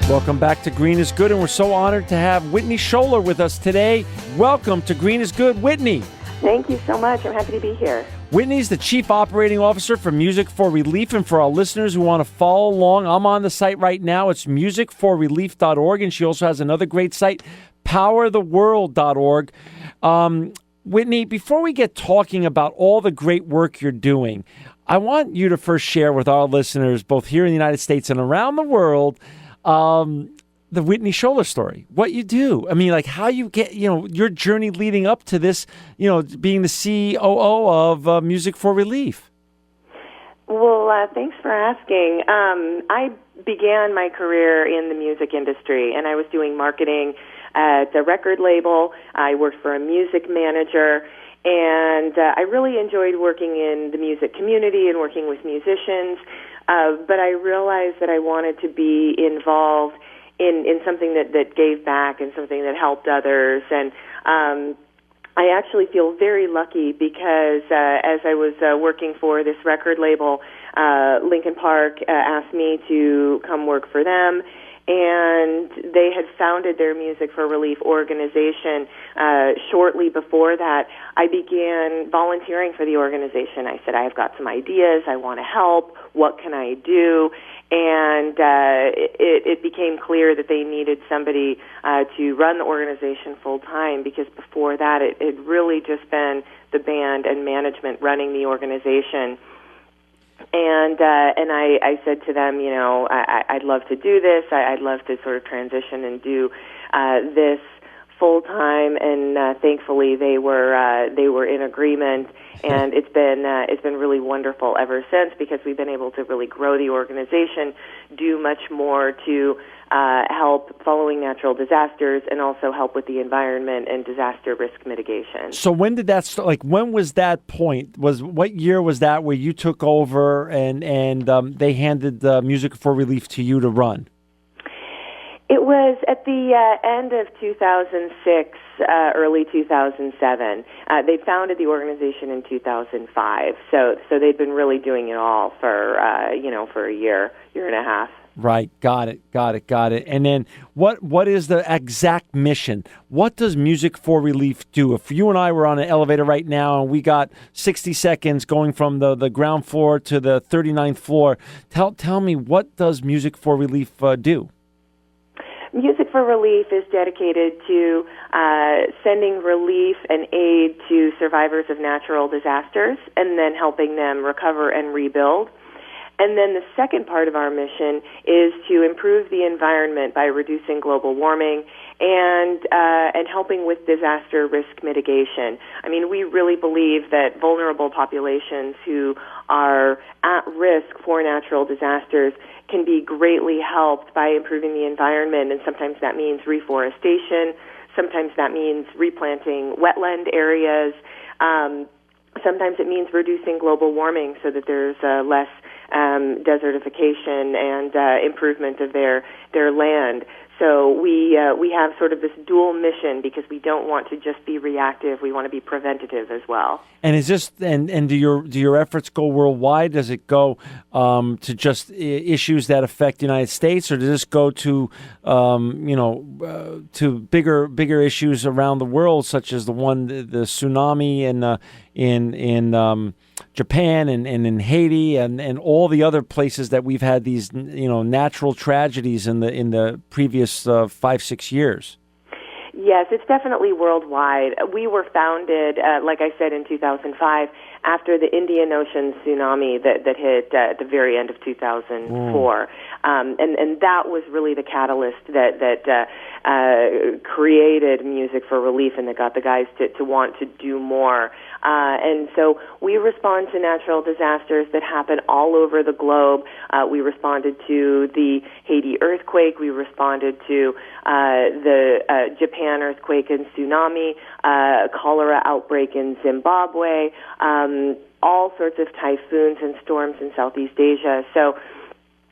Welcome back to Green is Good, and we're so honored to have Whitney Showler with us today. Welcome to Green is Good, Whitney. Thank you so much. I'm happy to be here. Whitney's the Chief Operating Officer for Music for Relief, and for our listeners who want to follow along, I'm on the site right now. It's musicforrelief.org, and she also has another great site, powertheworld.org. Whitney, before we get talking about all the great work you're doing, I want you to first share with our listeners, both here in the United States and around the world, the Whitney Showler story, what you do. I mean, like how you get, your journey leading up to this, being the COO of Music for Relief. Well, thanks for asking. I began my career in the music industry, and I was doing marketing at a record label. I worked for a music manager, and I really enjoyed working in the music community and working with musicians. But I realized that I wanted to be involved in something that gave back and something that helped others. And I actually feel very lucky because as I was working for this record label, Linkin Park asked me to come work for them. And they had founded their Music for Relief organization. Shortly before that, I began volunteering for the organization. I said, I've got some ideas. I want to help. What can I do? And it became clear that they needed somebody to run the organization full time, because before that, it had really just been the band and management running the organization. And I said to them, I'd love to do this. I'd love to sort of transition and do this full time. And thankfully, they were in agreement. And it's been really wonderful ever since, because we've been able to really grow the organization, do much more to help following natural disasters, and also help with the environment and disaster risk mitigation. So when did that start? Like, when was that point? What year was that where you took over and they handed Music for Relief to you to run? It was at the end of 2006, early 2007. They founded the organization in 2005, so they'd been really doing it all for a year and a half. Right, got it. And then what is the exact mission? What does Music for Relief do? If you and I were on an elevator right now and we got 60 seconds going from the ground floor to the 39th floor, tell me, what does Music for Relief do? Music for Relief is dedicated to sending relief and aid to survivors of natural disasters, and then helping them recover and rebuild. And then the second part of our mission is to improve the environment by reducing global warming and helping with disaster risk mitigation. I mean, we really believe that vulnerable populations who are at risk for natural disasters can be greatly helped by improving the environment, and sometimes that means reforestation, sometimes that means replanting wetland areas, sometimes it means reducing global warming so that there's less desertification and improvement of their land. So we have sort of this dual mission, because we don't want to just be reactive. We want to be preventative as well. And is this and do your efforts go worldwide? Does it go to just issues that affect the United States, or does this go to to bigger issues around the world, such as the tsunami in Japan and in Haiti and all the other places that we've had these natural tragedies in the previous 5-6 years? Yes, it's definitely worldwide. We were founded, like I said, in 2005, after the Indian Ocean tsunami that hit at the very end of 2004. And that was really the catalyst that created Music for Relief, and that got the guys to want to do more. And so we respond to natural disasters that happen all over the globe. We responded to the Haiti earthquake. We responded to the Japan earthquake and tsunami, cholera outbreak in Zimbabwe, all sorts of typhoons and storms in Southeast Asia. So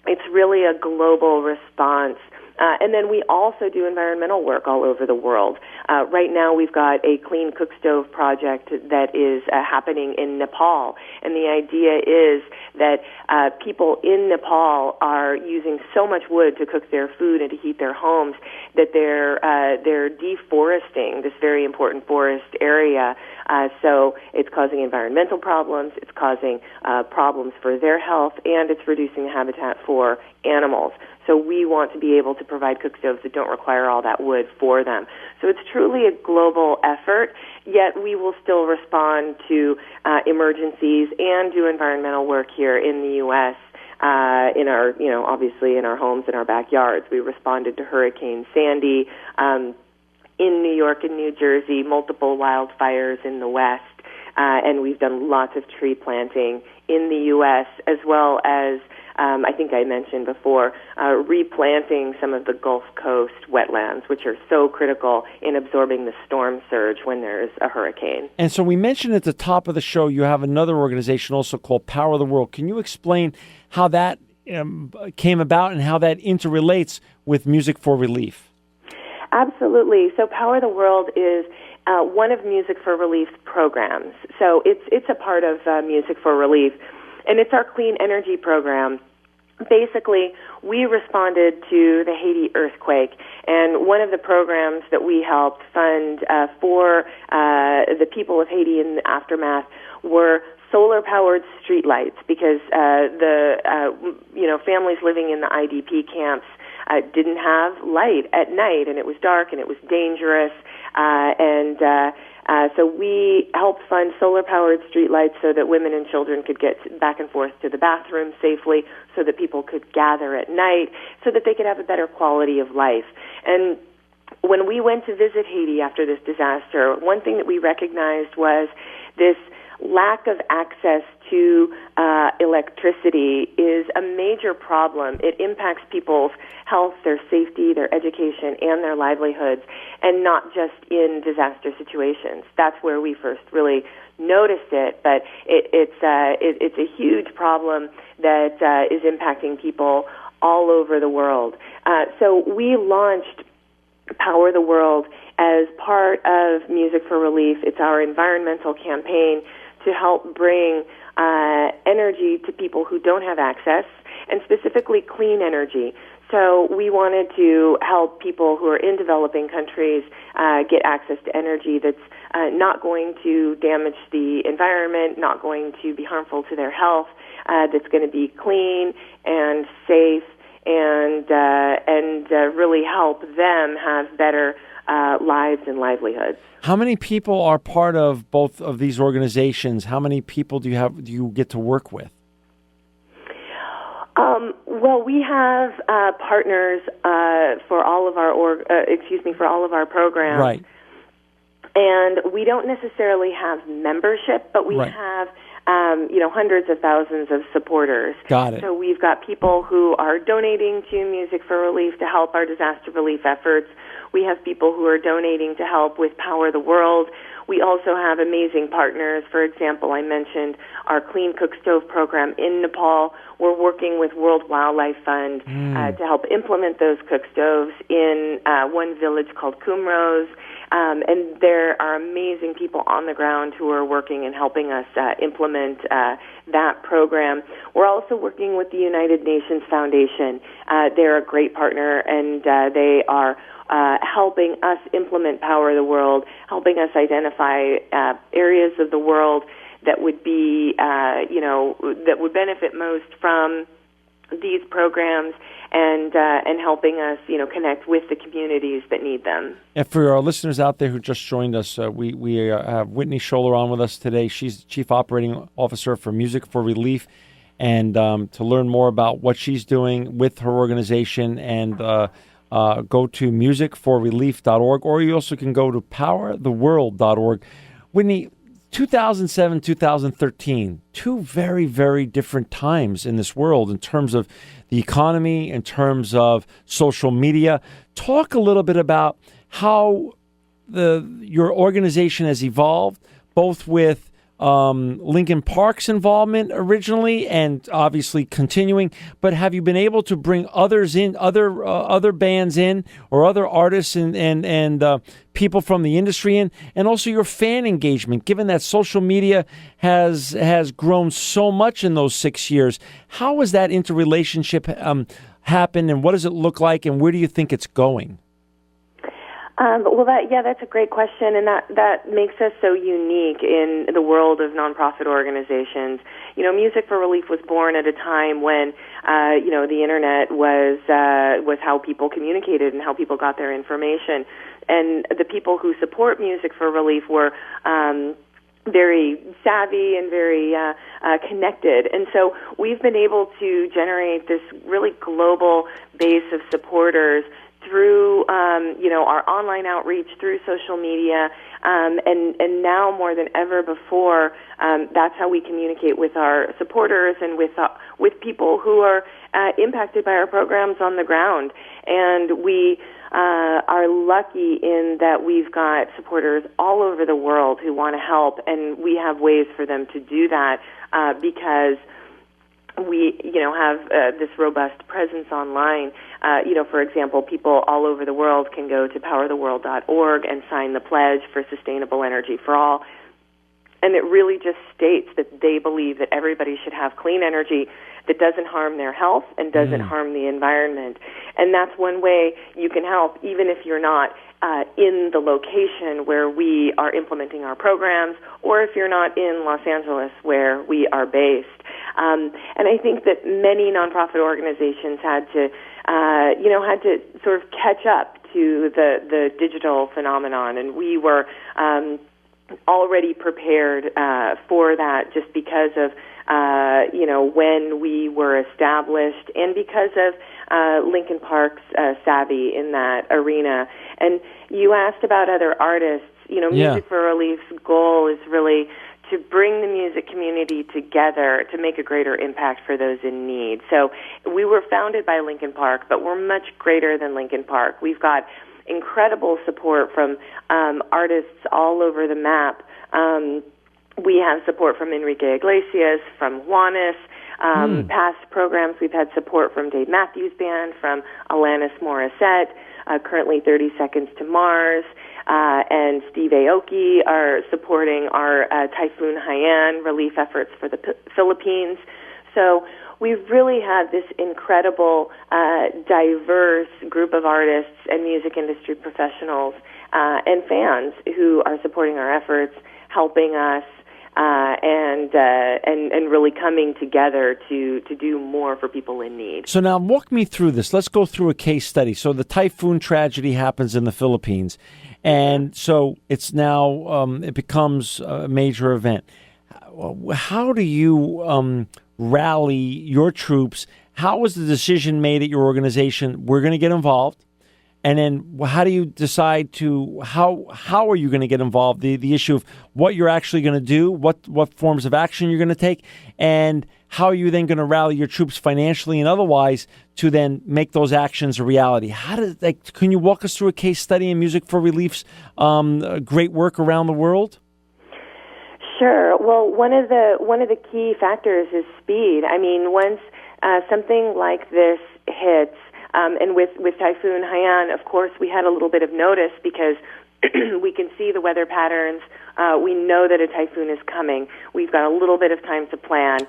it's really a global response And then we also do environmental work all over the world. Right now we've got a clean cook stove project that is happening in Nepal. And the idea is that people in Nepal are using so much wood to cook their food and to heat their homes that they're deforesting this very important forest area. So it's causing environmental problems, it's causing problems for their health, and it's reducing the habitat for animals. So we want to be able to provide cook stoves that don't require all that wood for them. So it's truly a global effort, yet we will still respond to emergencies and do environmental work here in the U.S. In our, obviously in our homes, in our backyards. We responded to Hurricane Sandy in New York and New Jersey, multiple wildfires in the West, and we've done lots of tree planting in the U.S. as well as I think I mentioned before, replanting some of the Gulf Coast wetlands, which are so critical in absorbing the storm surge when there's a hurricane. And so we mentioned at the top of the show, you have another organization also called Power of the World. Can you explain how that came about and how that interrelates with Music for Relief? Absolutely. So Power of the World is one of Music for Relief's programs. So it's a part of Music for Relief, and it's our clean energy program. Basically, we responded to the Haiti earthquake, and one of the programs that we helped fund for the people of Haiti in the aftermath were solar-powered streetlights, because families living in the IDP camps didn't have light at night, and it was dark and it was dangerous, so we helped fund solar-powered streetlights so that women and children could get back and forth to the bathroom safely, so that people could gather at night, so that they could have a better quality of life. And when we went to visit Haiti after this disaster, one thing that we recognized was this lack of access to electricity is a major problem. It impacts people's health, their safety, their education, and their livelihoods, and not just in disaster situations. That's where we first really noticed it, but it's a huge problem that is impacting people all over the world. So we launched Power the World as part of Music for Relief. It's our environmental campaign to help bring energy to people who don't have access, and specifically clean energy. So we wanted to help people who are in developing countries get access to energy that's not going to damage the environment, not going to be harmful to their health, that's going to be clean and safe, and really help them have better lives and livelihoods. How many people are part of both of these organizations? How many people do you get to work with? Well, we have partners for all of our for all of our programs. Right. And we don't necessarily have membership, but we have hundreds of thousands of supporters. Got it. So we've got people who are donating to Music for Relief to help our disaster relief efforts. We have people who are donating to help with Power the World. We also have amazing partners. For example, I mentioned our Clean Cook Stove program in Nepal. We're working with World Wildlife Fund to help implement those cook stoves in one village called Kumrose. And there are amazing people on the ground who are working and helping us implement that program. We're also working with the United Nations Foundation. They're a great partner, and they are helping us implement Power of the World, helping us identify areas of the world that would be, that would benefit most from these programs, and helping us, connect with the communities that need them. And for our listeners out there who just joined us, we have Whitney Showler on with us today. She's Chief Operating Officer for Music for Relief. And to learn more about what she's doing with her organization, and go to musicforrelief.org, or you also can go to powertheworld.org. Whitney, 2007, 2013, two very, very different times in this world in terms of the economy, in terms of social media. Talk a little bit about how your organization has evolved, both with Linkin Park's involvement originally, and obviously continuing. But have you been able to bring others in, other bands in, or other artists and people from the industry in, and also your fan engagement? Given that social media has grown so much in those 6 years, how has that interrelationship happened, and what does it look like, and where do you think it's going? That's a great question, and that makes us so unique in the world of nonprofit organizations. Music for Relief was born at a time when, the internet was how people communicated and how people got their information, and the people who support Music for Relief were very savvy and very connected. And so we've been able to generate this really global base of supporters through, our online outreach, through social media, and now more than ever before, that's how we communicate with our supporters and with people who are impacted by our programs on the ground. And we are lucky in that we've got supporters all over the world who want to help, and we have ways for them to do that because we, have this robust presence online. For example, people all over the world can go to powertheworld.org and sign the pledge for sustainable energy for all. And it really just states that they believe that everybody should have clean energy that doesn't harm their health and doesn't harm the environment. And that's one way you can help, even if you're not in the location where we are implementing our programs, or if you're not in Los Angeles where we are based. And I think that many nonprofit organizations had to sort of catch up to the digital phenomenon, and we were already prepared for that just because of when we were established, and because of Linkin Park's savvy in that arena. And you asked about other artists. Music for Relief's goal is really to bring the music community together to make a greater impact for those in need. So we were founded by Linkin Park, but we're much greater than Linkin Park. We've got incredible support from artists all over the map. We have support from Enrique Iglesias, from Juanes. Past programs, we've had support from Dave Matthews Band, from Alanis Morissette, currently 30 Seconds to Mars, and Steve Aoki are supporting our Typhoon Haiyan relief efforts for the Philippines. So we've really had this incredible, diverse group of artists and music industry professionals and fans who are supporting our efforts, helping us, and really coming together to do more for people in need. So now walk me through this. Let's go through a case study. So the typhoon tragedy happens in the Philippines, and so it's now it becomes a major event. How do you rally your troops? How was the decision made at your organization? We're going to get involved. And then how do you decide how are you going to get involved? The issue of what you're actually going to do, what forms of action you're going to take, and how are you then going to rally your troops financially and otherwise to then make those actions a reality? Can you walk us through a case study in Music for Relief's great work around the world? Sure. Well, one of the key factors is speed. I mean, once something like this hits, and with Typhoon Haiyan, of course, we had a little bit of notice because we can see the weather patterns. We know that a typhoon is coming. We've got a little bit of time to plan.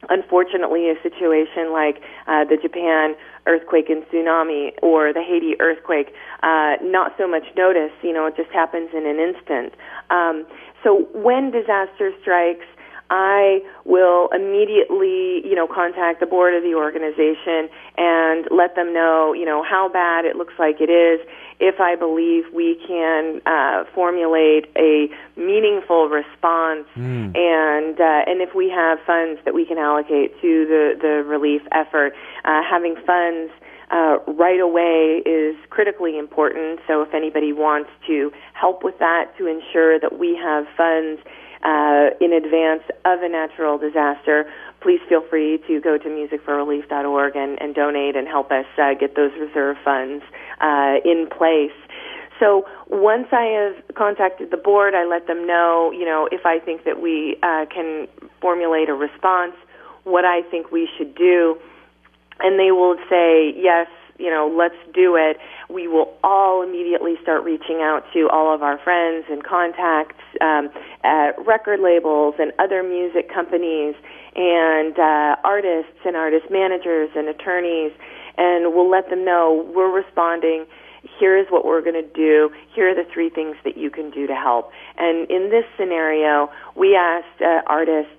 Unfortunately, a situation like the Japan earthquake and tsunami or the Haiti earthquake, not so much notice. It just happens in an instant. So when disaster strikes, I will immediately, contact the board of the organization and let them know, how bad it looks like it is. If I believe we can formulate a meaningful response, and if we have funds that we can allocate to the relief effort, having funds right away is critically important. So if anybody wants to help with that, to ensure that we have funds in advance of a natural disaster, please feel free to go to musicforrelief.org and donate and help us get those reserve funds in place. So once I have contacted the board, I let them know, if I think that we can formulate a response, what I think we should do, and they will say, yes, let's do it. We will all immediately start reaching out to all of our friends and contacts at record labels and other music companies and artists and artist managers and attorneys, and we'll let them know we're responding. Here is what we're going to do. Here are the 3 things that you can do to help. And in this scenario, we asked artists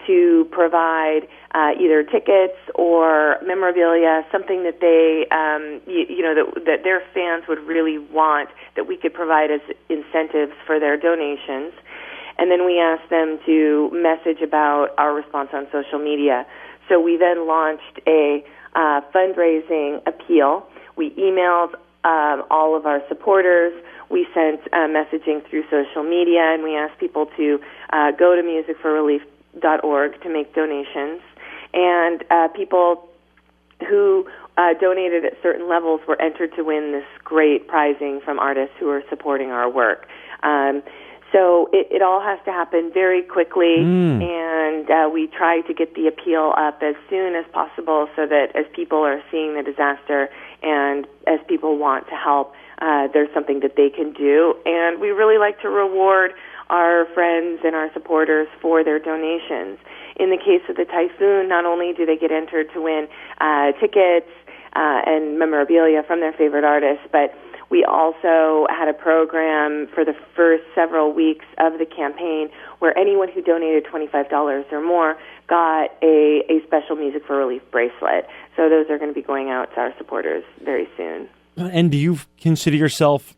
to provide either tickets or memorabilia, something that they, that their fans would really want, that we could provide as incentives for their donations. And then we asked them to message about our response on social media. So we then launched a fundraising appeal. We emailed all of our supporters. We sent messaging through social media, and we asked people to go to musicforrelief.org to make donations. And people who donated at certain levels were entered to win this great prizing from artists who are supporting our work. So it all has to happen very quickly, and we try to get the appeal up as soon as possible so that as people are seeing the disaster and as people want to help, there's something that they can do. And we really like to reward our friends and our supporters for their donations. In the case of the typhoon, not only do they get entered to win tickets and memorabilia from their favorite artists, but we also had a program for the first several weeks of the campaign where anyone who donated $25 or more got a special Music for Relief bracelet. So those are going to be going out to our supporters very soon. And do you consider yourself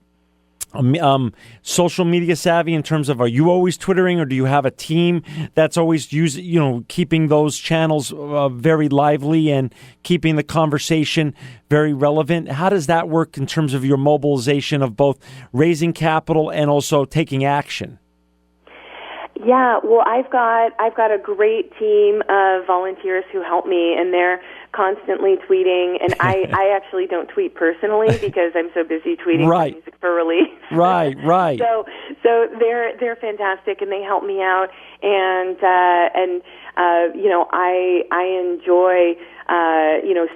social media savvy in terms of, are you always Twittering, or do you have a team that's always keeping those channels very lively and keeping the conversation very relevant? How does that work in terms of your mobilization of both raising capital and also taking action? Yeah, well, I've got a great team of volunteers who help me, and they're constantly tweeting. And I actually don't tweet personally because I'm so busy tweeting for Music for Relief. Right. So they're fantastic, and they help me out. And I enjoy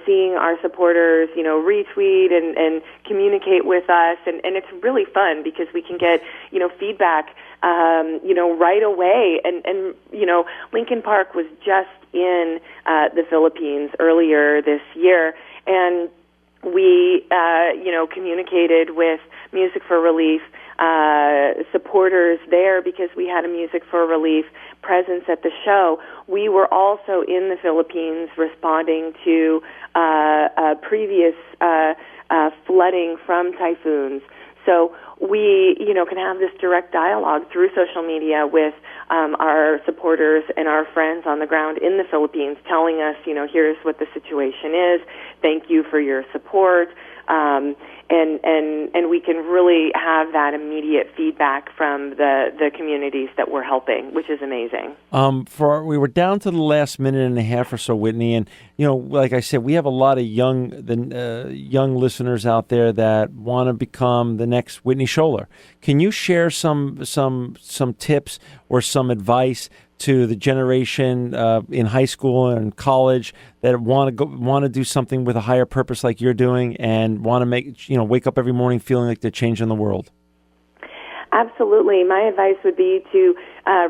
seeing our supporters retweet and communicate with us, and it's really fun because we can get feedback right away. And Lincoln Park was just in the Philippines earlier this year, and we communicated with Music for Relief supporters there because we had a Music for Relief presence at the show. We were also in the Philippines responding to previous flooding from typhoons. So we, can have this direct dialogue through social media with our supporters and our friends on the ground in the Philippines, telling us, here's what the situation is. Thank you for your support. And we can really have that immediate feedback from the communities that we're helping, which is amazing. We were down to the last minute and a half or so, Whitney, and like I said, we have a lot of young listeners out there that want to become the next Whitney Showler. Can you share some tips or some advice to the generation in high school and college that want to do something with a higher purpose like you're doing, and want to wake up every morning feeling like they're changing the world? Absolutely. My advice would be to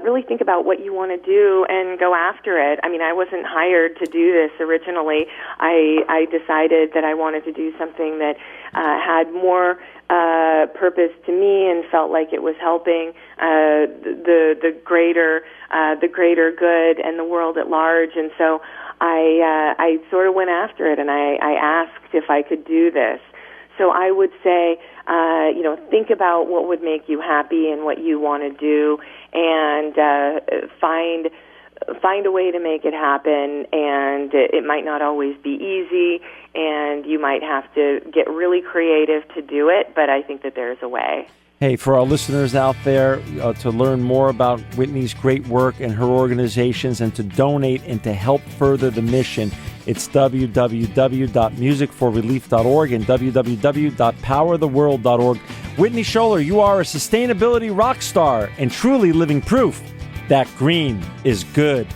really think about what you want to do and go after it. I mean, I wasn't hired to do this originally. I decided that I wanted to do something that had more purpose to me and felt like it was helping the greater good and the world at large. And so I sort of went after it, and I asked if I could do this. So I would say, think about what would make you happy and what you want to do, and find a way to make it happen. And it might not always be easy, and you might have to get really creative to do it, but I think that there's a way. Hey, for our listeners out there, to learn more about Whitney's great work and her organizations, and to donate and to help further the mission, it's www.musicforrelief.org and www.powertheworld.org. Whitney Showler, you are a sustainability rock star and truly living proof that green is good.